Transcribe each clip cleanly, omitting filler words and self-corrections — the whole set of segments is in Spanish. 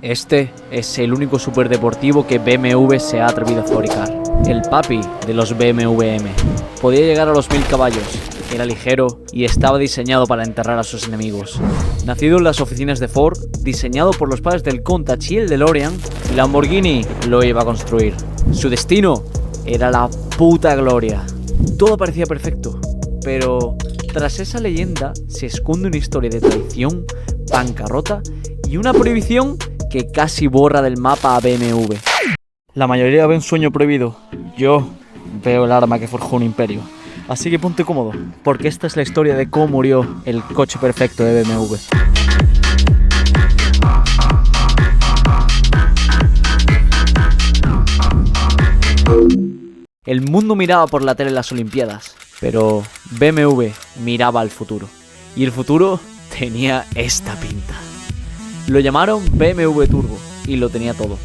Este es el único superdeportivo que BMW se ha atrevido a fabricar. El papi de los BMW M. Podía llegar a los 1000 caballos, era ligero y estaba diseñado para enterrar a sus enemigos. Nacido en las oficinas de Ford, diseñado por los padres del Countach y el DeLorean, Lamborghini lo iba a construir. Su destino era la puta gloria. Todo parecía perfecto, pero tras esa leyenda se esconde una historia de traición, bancarrota y una prohibición que casi borra del mapa a BMW. La mayoría ve un sueño prohibido. Yo veo el arma que forjó un imperio. Así que ponte cómodo, porque esta es la historia de cómo murió el coche perfecto de BMW. El mundo miraba por la tele en las Olimpiadas, pero BMW miraba al futuro. Y el futuro tenía esta pinta. Lo llamaron BMW Turbo y lo tenía todo.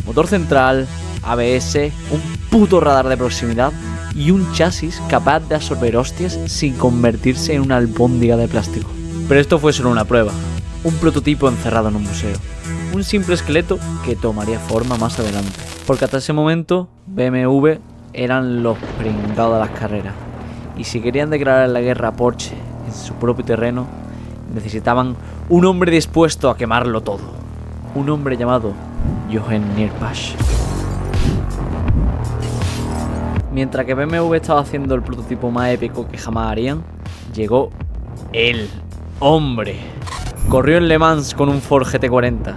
Motor central, ABS, un puto radar de proximidad y un chasis capaz de absorber hostias sin convertirse en una albóndiga de plástico. Pero esto fue solo una prueba, un prototipo encerrado en un museo. Un simple esqueleto que tomaría forma más adelante. Porque hasta ese momento BMW eran los pringados de las carreras. Y si querían declarar la guerra a Porsche en su propio terreno, necesitaban un hombre dispuesto a quemarlo todo. Un hombre llamado Jochen Nierpasch. Mientras que BMW estaba haciendo el prototipo más épico que jamás harían, llegó el hombre. Corrió en Le Mans con un Ford GT40,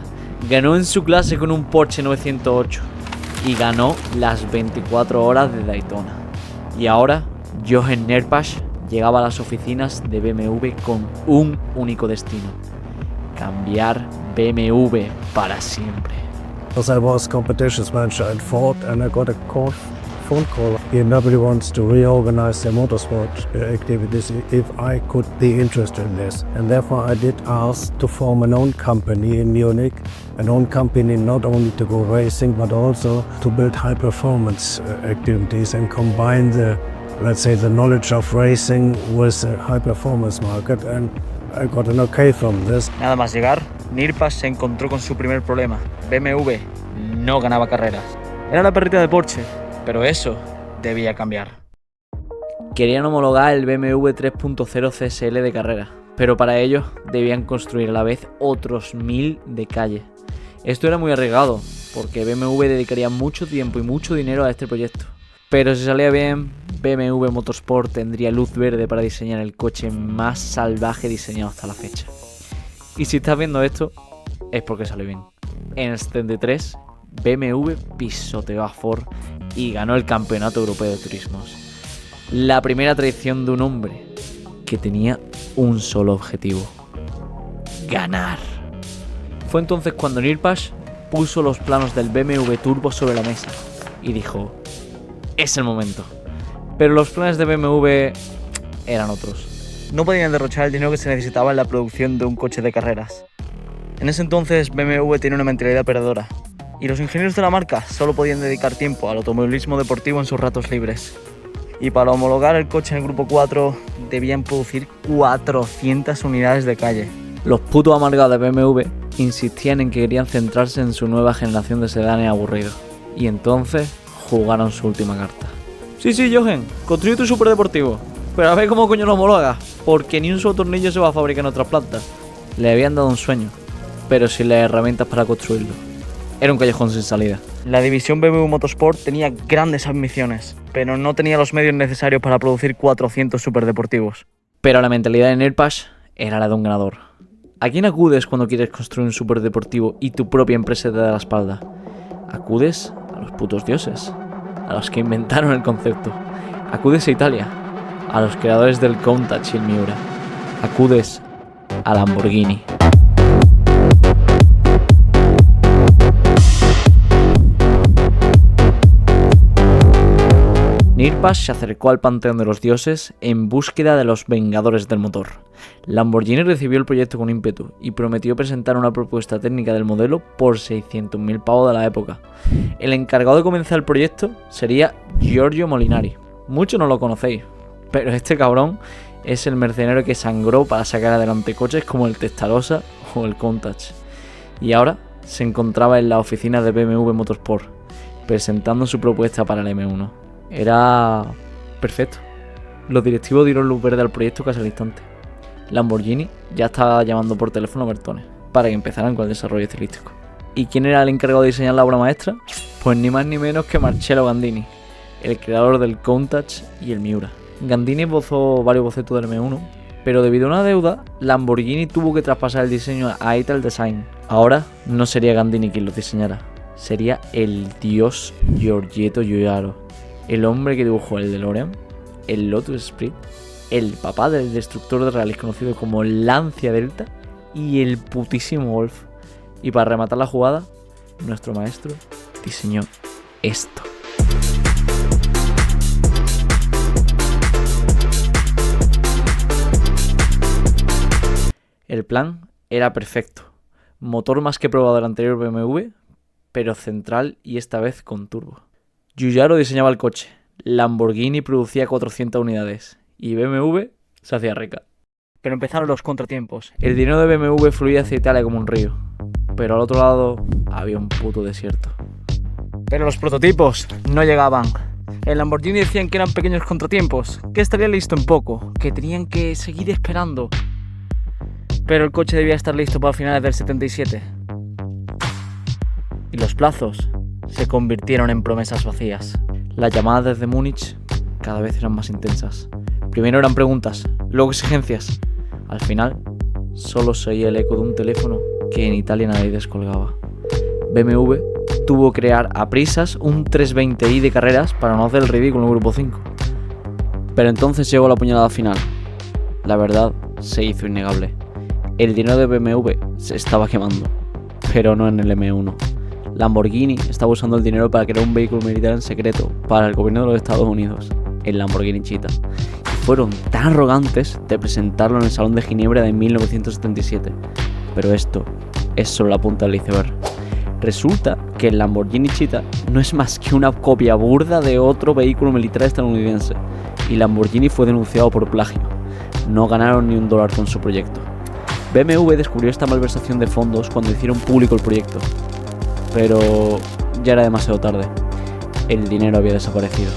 ganó en su clase con un Porsche 908 y ganó las 24 horas de Daytona. Y ahora, Jochen Nierpasch llegaba a las oficinas de BMW con un único destino: cambiar BMW para siempre. Because I was competitions manager at Ford and I got a phone call. BMW wants to reorganize their motorsport activities if I could be interested in this. And therefore I did ask to form an own company in Munich, an own company not only to go racing but also to build high performance activities and combine the, let's say, the knowledge of racing with the high performance market, and I got an okay from this. Nada más llegar, Nierpasch se encontró con su primer problema. BMW no ganaba carreras. Era la perrita de Porsche, pero eso debía cambiar. Querían homologar el BMW 3.0 CSL de carrera, pero para ello debían construir a la vez otros 1000 de calle. Esto era muy arriesgado, porque BMW dedicaría mucho tiempo y mucho dinero a este proyecto. Pero si salía bien, BMW Motorsport tendría luz verde para diseñar el coche más salvaje diseñado hasta la fecha. Y si estás viendo esto, es porque salió bien. En el 73, BMW pisoteó a Ford y ganó el Campeonato Europeo de Turismos. La primera traición de un hombre que tenía un solo objetivo: ganar. Fue entonces cuando Nierpasch puso los planos del BMW Turbo sobre la mesa y dijo: es el momento. Pero los planes de BMW eran otros. No podían derrochar el dinero que se necesitaba en la producción de un coche de carreras. En ese entonces BMW tenía una mentalidad perdedora y los ingenieros de la marca solo podían dedicar tiempo al automovilismo deportivo en sus ratos libres. Y para homologar el coche en el grupo 4 debían producir 400 unidades de calle. Los putos amargados de BMW insistían en que querían centrarse en su nueva generación de sedanes aburridos. Y entonces jugaron su última carta. Sí, Jochen, construye tu superdeportivo, pero a ver cómo coño lo homologas, porque ni un solo tornillo se va a fabricar en otras plantas. Le habían dado un sueño, pero sin las herramientas para construirlo. Era un callejón sin salida. La división BMW Motorsport tenía grandes ambiciones, pero no tenía los medios necesarios para producir 400 superdeportivos. Pero la mentalidad de Nierpasch era la de un ganador. ¿A quién acudes cuando quieres construir un superdeportivo y tu propia empresa te da la espalda? Acudes a los putos dioses, a los que inventaron el concepto. Acudes a Italia, a los creadores del Countach y el Miura. Acudes a Lamborghini. Nierpasch se acercó al panteón de los dioses en búsqueda de los vengadores del motor. Lamborghini recibió el proyecto con ímpetu y prometió presentar una propuesta técnica del modelo por 600.000 pavos de la época. El encargado de comenzar el proyecto sería Giorgio Molinari. Muchos no lo conocéis, pero este cabrón es el mercenario que sangró para sacar adelante coches como el Testarossa o el Countach. Y ahora se encontraba en la oficina de BMW Motorsport, presentando su propuesta para el M1. Era perfecto. Los directivos dieron luz verde al proyecto casi al instante. Lamborghini ya estaba llamando por teléfono a Bertone para que empezaran con el desarrollo estilístico. ¿Y quién era el encargado de diseñar la obra maestra? Pues ni más ni menos que Marcello Gandini, el creador del Countach y el Miura. Gandini esbozó varios bocetos del M1, pero debido a una deuda, Lamborghini tuvo que traspasar el diseño a Ital Design. Ahora no sería Gandini quien los diseñara, sería el dios Giorgetto Giugiaro, el hombre que dibujó el DeLorean, el Lotus Esprit, el papá del destructor de rallies conocido como Lancia Delta y el putísimo Golf. Y para rematar la jugada, nuestro maestro diseñó esto. El plan era perfecto. Motor más que probado del anterior BMW, pero central y esta vez con turbo. Giugiaro diseñaba el coche, Lamborghini producía 400 unidades y BMW se hacía rica. Pero empezaron los contratiempos. El dinero de BMW fluía hacia Italia como un río, pero al otro lado había un puto desierto. Pero los prototipos no llegaban. En Lamborghini decían que eran pequeños contratiempos, que estaría listo en poco, que tenían que seguir esperando. Pero el coche debía estar listo para finales del 77. Y los plazos se convirtieron en promesas vacías. Las llamadas desde Múnich cada vez eran más intensas. Primero eran preguntas, luego exigencias. Al final, solo se oía el eco de un teléfono que en Italia nadie descolgaba. BMW tuvo que crear a prisas un 320i de carreras para no hacer el ridículo en el Grupo 5. Pero entonces llegó la puñalada final. La verdad se hizo innegable. El dinero de BMW se estaba quemando, pero no en el M1. Lamborghini estaba usando el dinero para crear un vehículo militar en secreto para el gobierno de los Estados Unidos, el Lamborghini Cheetah. Y fueron tan arrogantes de presentarlo en el Salón de Ginebra de 1977. Pero esto es solo la punta del iceberg. Resulta que el Lamborghini Cheetah no es más que una copia burda de otro vehículo militar estadounidense, y Lamborghini fue denunciado por plagio. No ganaron ni $1 con su proyecto. BMW descubrió esta malversación de fondos cuando hicieron público el proyecto, pero ya era demasiado tarde. El dinero había desaparecido.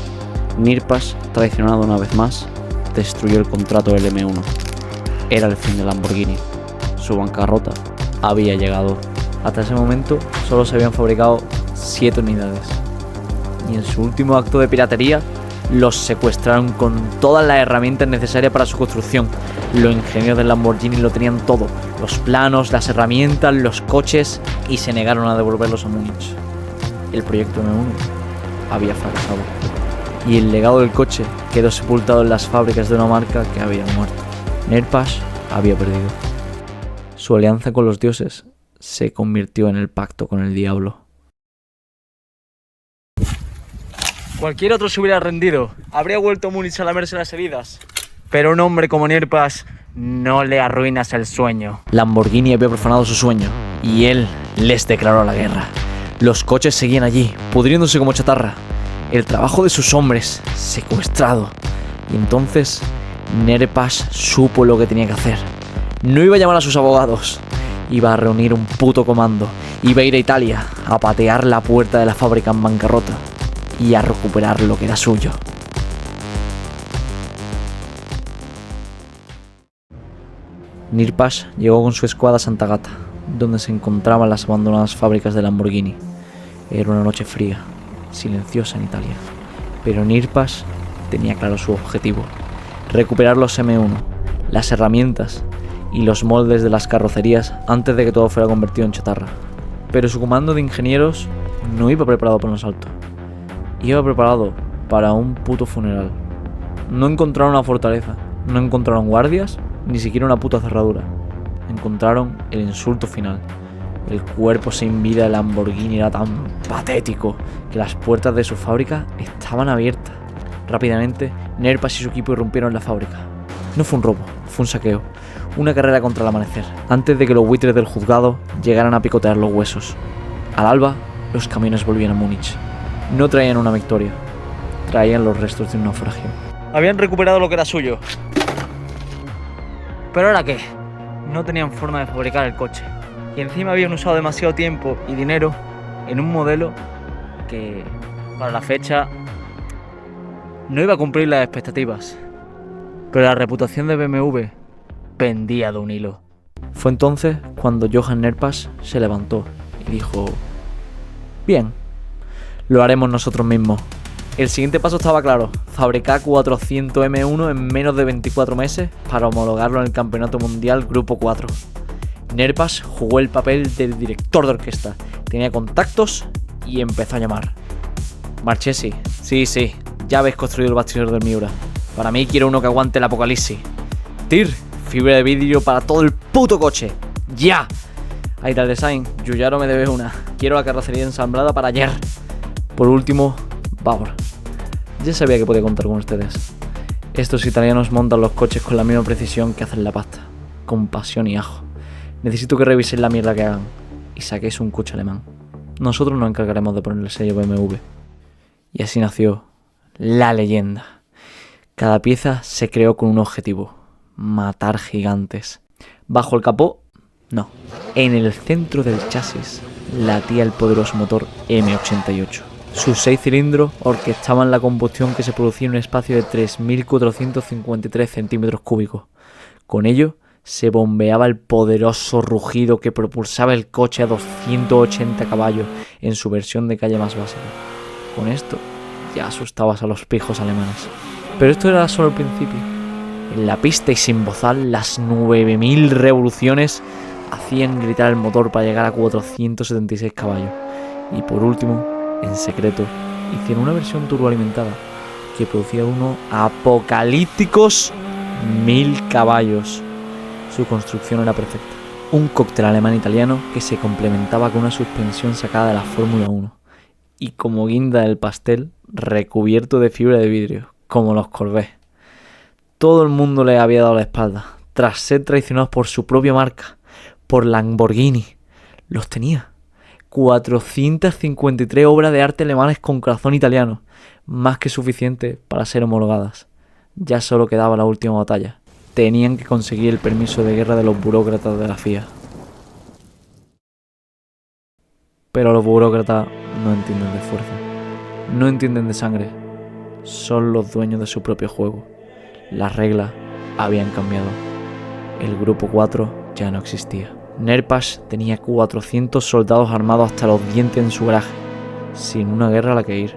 Nirpas, traicionado una vez más, destruyó el contrato del M1. Era el fin de Lamborghini. Su bancarrota había llegado. Hasta ese momento solo se habían fabricado 7 unidades. Y en su último acto de piratería, los secuestraron con todas las herramientas necesarias para su construcción. Los ingenieros del Lamborghini lo tenían todo: los planos, las herramientas, los coches, y se negaron a devolverlos a Múnich. El proyecto M1 había fracasado, y el legado del coche quedó sepultado en las fábricas de una marca que había muerto. Nirpas había perdido. Su alianza con los dioses se convirtió en el pacto con el diablo. Cualquier otro se hubiera rendido, habría vuelto a Múnich a lamerse las heridas. Pero un hombre como Nirpas no le arruinas el sueño. Lamborghini había profanado su sueño y él les declaró la guerra. Los coches seguían allí, pudriéndose como chatarra. El trabajo de sus hombres secuestrado. Y entonces Nirpas supo lo que tenía que hacer. No iba a llamar a sus abogados. Iba a reunir un puto comando. Iba a ir a Italia a patear la puerta de la fábrica en bancarrota y a recuperar lo que era suyo. Nirpas llegó con su escuadra a Sant'Agata, donde se encontraban las abandonadas fábricas de Lamborghini. Era una noche fría, silenciosa en Italia, pero Nirpas tenía claro su objetivo: recuperar los M1, las herramientas y los moldes de las carrocerías antes de que todo fuera convertido en chatarra. Pero su comando de ingenieros no iba preparado para un asalto. Iba preparado para un puto funeral. No encontraron una fortaleza, no encontraron guardias, ni siquiera una puta cerradura. Encontraron el insulto final. El cuerpo sin vida de Lamborghini era tan patético que las puertas de su fábrica estaban abiertas. Rápidamente, Nirpas y su equipo irrumpieron en la fábrica. No fue un robo, fue un saqueo, una carrera contra el amanecer, antes de que los buitres del juzgado llegaran a picotear los huesos. Al alba, los camiones volvían a Múnich. No traían una victoria, traían los restos de un naufragio. Habían recuperado lo que era suyo. ¿Pero ahora qué? No tenían forma de fabricar el coche. Y encima habían usado demasiado tiempo y dinero en un modelo que para la fecha no iba a cumplir las expectativas. Pero la reputación de BMW pendía de un hilo. Fue entonces cuando Johan Nerpas se levantó y dijo: bien, lo haremos nosotros mismos. El siguiente paso estaba claro: fabricar 400 M1 en menos de 24 meses para homologarlo en el Campeonato Mundial Grupo 4. Nerpas jugó el papel del director de orquesta, tenía contactos y empezó a llamar. Marchesi, sí, ya habéis construido el bastidor del Miura. Para mí quiero uno que aguante el apocalipsis. Tir, fibra de vidrio para todo el puto coche. ¡Ya! Aital Design, Yuyaro me debes una. Quiero la carrocería ensamblada para ayer. Por último, Bauer. Ya sabía que podía contar con ustedes. Estos italianos montan los coches con la misma precisión que hacen la pasta, con pasión y ajo. Necesito que reviséis la mierda que hagan y saquéis un coche alemán. Nosotros nos encargaremos de ponerle el sello BMW. Y así nació la leyenda. Cada pieza se creó con un objetivo: matar gigantes. Bajo el capó, no. En el centro del chasis latía el poderoso motor M88. Sus 6 cilindros orquestaban la combustión que se producía en un espacio de 3.453 centímetros cúbicos. Con ello se bombeaba el poderoso rugido que propulsaba el coche a 280 caballos en su versión de calle más básica. Con esto ya asustabas a los pijos alemanes. Pero esto era solo el principio. En la pista y sin bozal, las 9.000 revoluciones hacían gritar el motor para llegar a 476 caballos. Y por último, en secreto, hicieron una versión turboalimentada que producía unos apocalípticos 1.000 caballos. Su construcción era perfecta. Un cóctel alemán-italiano que se complementaba con una suspensión sacada de la Fórmula 1. Y como guinda del pastel, recubierto de fibra de vidrio, como los Corvette. Todo el mundo le había dado la espalda, tras ser traicionados por su propia marca, por Lamborghini. Los tenía. 453 obras de arte alemanes con corazón italiano, más que suficiente para ser homologadas. Ya solo quedaba la última batalla. Tenían que conseguir el permiso de guerra de los burócratas de la FIA. Pero los burócratas no entienden de fuerza, no entienden de sangre, son los dueños de su propio juego. Las reglas habían cambiado. El Grupo 4 ya no existía. Nerpas tenía 400 soldados armados hasta los dientes en su garaje, sin una guerra a la que ir.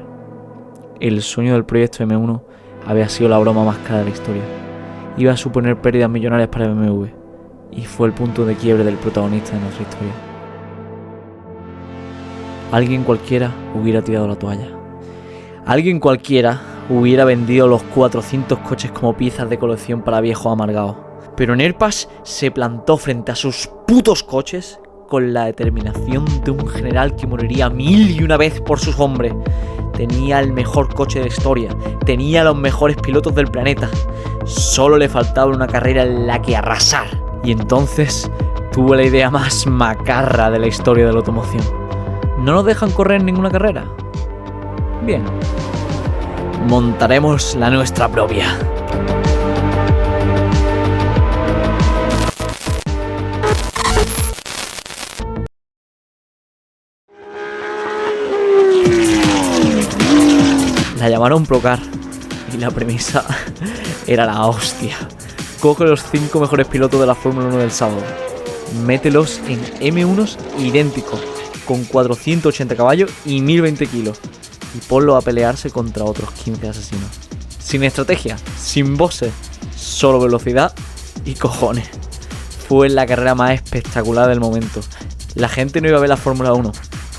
El sueño del proyecto M1 había sido la broma más cara de la historia. Iba a suponer pérdidas millonarias para BMW, y fue el punto de quiebre del protagonista de nuestra historia. Alguien cualquiera hubiera tirado la toalla. Alguien cualquiera hubiera vendido los 400 coches como piezas de colección para viejos amargados. Pero Nerpas se plantó frente a sus putos coches con la determinación de un general que moriría 1001 vez por sus hombres. Tenía el mejor coche de la historia, tenía los mejores pilotos del planeta. Solo le faltaba una carrera en la que arrasar. Y entonces tuvo la idea más macarra de la historia de la automoción. ¿No nos dejan correr en ninguna carrera? Bien, montaremos la nuestra propia. La llamaron Procar y la premisa era la hostia. Coge los 5 mejores pilotos de la Fórmula 1 del sábado, mételos en M1s idénticos, con 480 caballos y 1020 kilos, y ponlos a pelearse contra otros 15 asesinos. Sin estrategia, sin bosses, solo velocidad y cojones. Fue la carrera más espectacular del momento. La gente no iba a ver la Fórmula 1,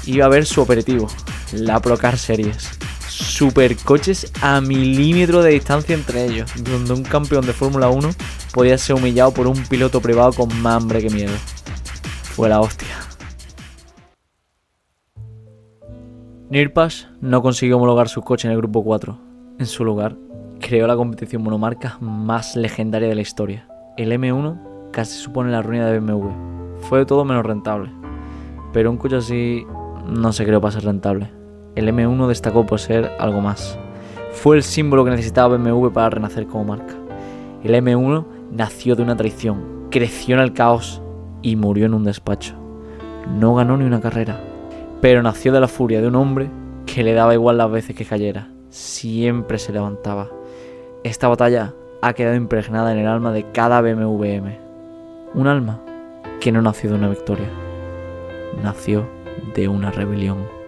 iba a ver su aperitivo, la Procar Series. Supercoches a milímetros de distancia entre ellos, donde un campeón de Fórmula 1 podía ser humillado por un piloto privado con más hambre que miedo. Fue la hostia. Nerpas no consiguió homologar su coche en el Grupo 4. En su lugar, creó la competición monomarca más legendaria de la historia. El M1 casi supone la ruina de BMW. Fue de todo menos rentable. Pero un coche así no se creó para ser rentable. El M1 destacó por ser algo más. Fue el símbolo que necesitaba BMW para renacer como marca. El M1 nació de una traición, creció en el caos y murió en un despacho. No ganó ni una carrera, pero nació de la furia de un hombre que le daba igual las veces que cayera. Siempre se levantaba. Esta batalla ha quedado impregnada en el alma de cada BMW M. Un alma que no nació de una victoria, nació de una rebelión.